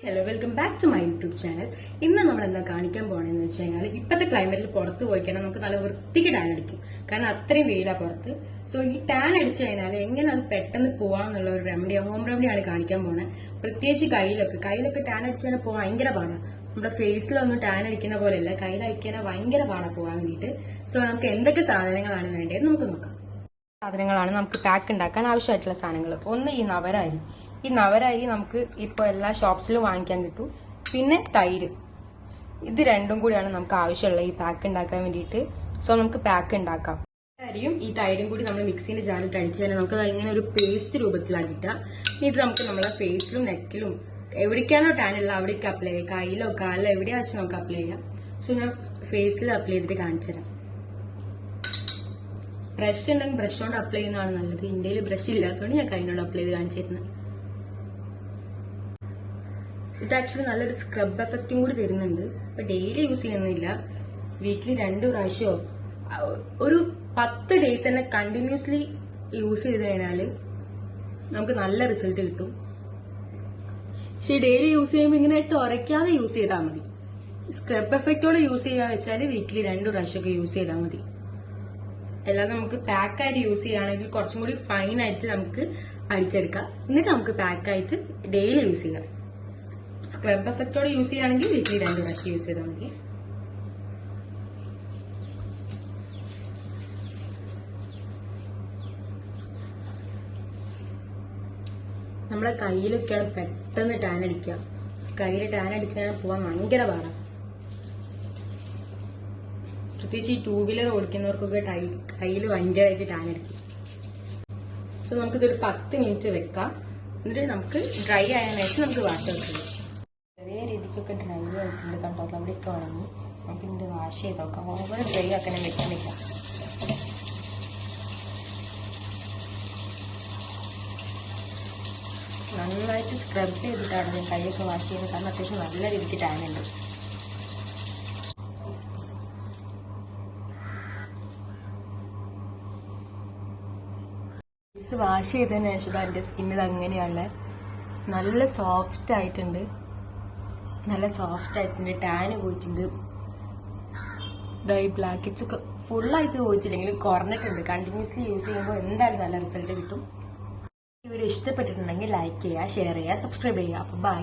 Hello welcome back to my YouTube channel. ഇന്ന് നമ്മൾ എന്താ കാണിക്കാൻ പോകണമെന്ന് വെച്ച് കഴിഞ്ഞാൽ ഇപ്പോഴത്തെ ക്ലൈമറ്റിൽ പുറത്ത് പോയി കഴിഞ്ഞാൽ നമുക്ക് നല്ല വൃത്തിക്ക് ടാൻ അടിക്കും. കാരണം അത്രയും വെയിലാണ് പുറത്ത്. സോ ഈ ടാൻ അടിച്ചു കഴിഞ്ഞാൽ എങ്ങനെ അത് പെട്ടെന്ന് പോവാന്നുള്ള ഒരു റെമഡി, ഹോം റെമഡിയാണ് കാണിക്കാൻ പോകുന്നത്. പ്രത്യേകിച്ച് കയ്യിലൊക്കെ ടാൻ അടിച്ചു കഴിഞ്ഞാൽ പോകാൻ ഭയങ്കര പാടാണ്. നമ്മുടെ ഫേസിലൊന്നും ടാൻ അടിക്കുന്ന പോലെയല്ല, കയ്യിൽ അടിക്കാൻ ഭയങ്കര പാടാണ് പോകാൻ വേണ്ടിയിട്ട്. സോ നമുക്ക് എന്തൊക്കെ സാധനങ്ങളാണ് വേണ്ടത് നമുക്ക് നോക്കാം. സാധനങ്ങളാണ് നമുക്ക് പാക്ക് ഉണ്ടാക്കാൻ ആവശ്യമായിട്ടുള്ള സാധനങ്ങൾ. ഒന്ന് ഈ നവരരി. ഈ നവരരി നമുക്ക് ഇപ്പോൾ എല്ലാ ഷോപ്സിലും വാങ്ങിക്കാൻ കിട്ടും. പിന്നെ തൈര്. ഇത് രണ്ടും കൂടിയാണ് നമുക്ക് ആവശ്യമുള്ള ഈ പാക്ക് ഉണ്ടാക്കാൻ വേണ്ടിയിട്ട്. സോ നമുക്ക് പാക്ക് ഉണ്ടാക്കാം. അരിയും ഈ തൈരും കൂടി നമ്മൾ മിക്സിന്റെ ജാറിലിട്ട് അടിച്ചു കഴിഞ്ഞാൽ നമുക്ക് ഇങ്ങനെ ഒരു പേസ്റ്റ് രൂപത്തിലാക്കിട്ടാ. ഇത് നമുക്ക് നമ്മളെ ഫേസിലും നെക്കിലും എവിടേക്കാണോ ടാനുള്ള അവിടേക്ക് അപ്ലൈ ചെയ്യാം. കയ്യിലോ കാലിലോ എവിടെയാ വെച്ച് നമുക്ക് അപ്ലൈ ചെയ്യാം. സോ ഞാൻ ഫേസിൽ അപ്ലൈ ചെയ്തിട്ട് കാണിച്ചു തരാം. ബ്രഷ് ഉണ്ടെങ്കിൽ ബ്രഷ് കൊണ്ട് അപ്ലൈ ചെയ്യുന്നതാണ് നല്ലത്. ഇന്ത്യയിൽ ബ്രഷ് ഇല്ലാത്തതുകൊണ്ട് ഞാൻ കൈനോട് അപ്ലൈ ചെയ്ത് കാണിച്ചിരുന്നത്. ഇത് ആക്ച്വലി നല്ലൊരു സ്ക്രബ് എഫക്റ്റും കൂടി തരുന്നുണ്ട്. ഇപ്പൊ ഡെയിലി യൂസ് ചെയ്യുന്നില്ല, വീക്കിലി 2 പ്രാവശ്യമോ ഒരു 10 ഡേയ്സ് തന്നെ കണ്ടിന്യൂസ്ലി യൂസ് ചെയ്ത് കഴിഞ്ഞാല് നമുക്ക് നല്ല റിസൾട്ട് കിട്ടും. പക്ഷെ ഡെയിലി യൂസ് ചെയ്യുമ്പോൾ ഇങ്ങനെ ഉറയ്ക്കാതെ യൂസ് ചെയ്താൽ മതി. സ്ക്രബ് എഫക്റ്റോടെ യൂസ് ചെയ്യാന്ന് വെച്ചാൽ വീക്കിലി 2 പ്രാവശ്യമൊക്കെ യൂസ് ചെയ്താൽ മതി. അല്ലാതെ നമുക്ക് പാക്കായിട്ട് യൂസ് ചെയ്യുകയാണെങ്കിൽ കുറച്ചും കൂടി ഫൈനായിട്ട് നമുക്ക് അടിച്ചെടുക്കാം. എന്നിട്ട് നമുക്ക് പാക്കായിട്ട് ഡെയിലി യൂസ് ചെയ്യാം. സ്ക്രബ് എഫക്റ്റോടെ യൂസ് ചെയ്യുകയാണെങ്കിൽ വീക്കിലി 2 പ്രാവശ്യം യൂസ് ചെയ്താൽ മതി. നമ്മളെ കയ്യിലൊക്കെയാണ് പെട്ടെന്ന് ടാൻ അടിക്കുക. കയ്യിൽ ടാൻ അടിച്ചാൽ പോകാൻ ഭയങ്കര പാടാണ്. പ്രത്യേകിച്ച് ഈ 2 വീലർ ഓടിക്കുന്നവർക്കൊക്കെ കയ്യിൽ ഭയങ്കരമായിട്ട് ടാൻ അടിക്കും. സോ നമുക്കിതൊരു 10 മിനിറ്റ് വെക്കാം. എന്നിട്ട് നമുക്ക് ഡ്രൈ ആയതിനു ശേഷം നമുക്ക് വാഷ് വെക്കാം. ചെറിയ രീതിക്കൊക്കെ ഡ്രൈ ആയിട്ടുണ്ട്, കണ്ടോ? അവിടെയൊക്കെ ഉണങ്ങി. നമുക്ക് ഇതിന്റെ വാഷ് ചെയ്ത് നോക്കാം. ഓവർ ഡ്രൈ ആക്കാൻ വെക്കുന്നില്ല. നന്നായിട്ട് സ്ക്രബ് ചെയ്തിട്ടാണ് ഞാൻ കൈയൊക്കെ വാഷ് ചെയ്യുന്നത്. കാരണം അത്യാവശ്യം നല്ല രീതിക്ക് ടാൻ ഉണ്ട്. വാഷ് ചെയ്തതിന് ശേഷം എൻ്റെ സ്കിന്നിൽ അങ്ങനെയുള്ള നല്ല സോഫ്റ്റ് ആയിട്ടുണ്ട്. ടാന് പോയിട്ടുണ്ട്. ഈ ബ്ലാക്ക് ഹെഡ്സ് ഒക്കെ ഫുള്ളായിട്ട് പോയിട്ടില്ലെങ്കിൽ കുറഞ്ഞിട്ടുണ്ട്. കണ്ടിന്യൂസ്ലി യൂസ് ചെയ്യുമ്പോൾ എന്തായാലും നല്ല റിസൾട്ട് കിട്ടും. ഈ വീഡിയോ ഇഷ്ടപ്പെട്ടിട്ടുണ്ടെങ്കിൽ ലൈക്ക് ചെയ്യുക, ഷെയർ ചെയ്യുക, സബ്സ്ക്രൈബ് ചെയ്യുക. അപ്പോൾ ബൈ.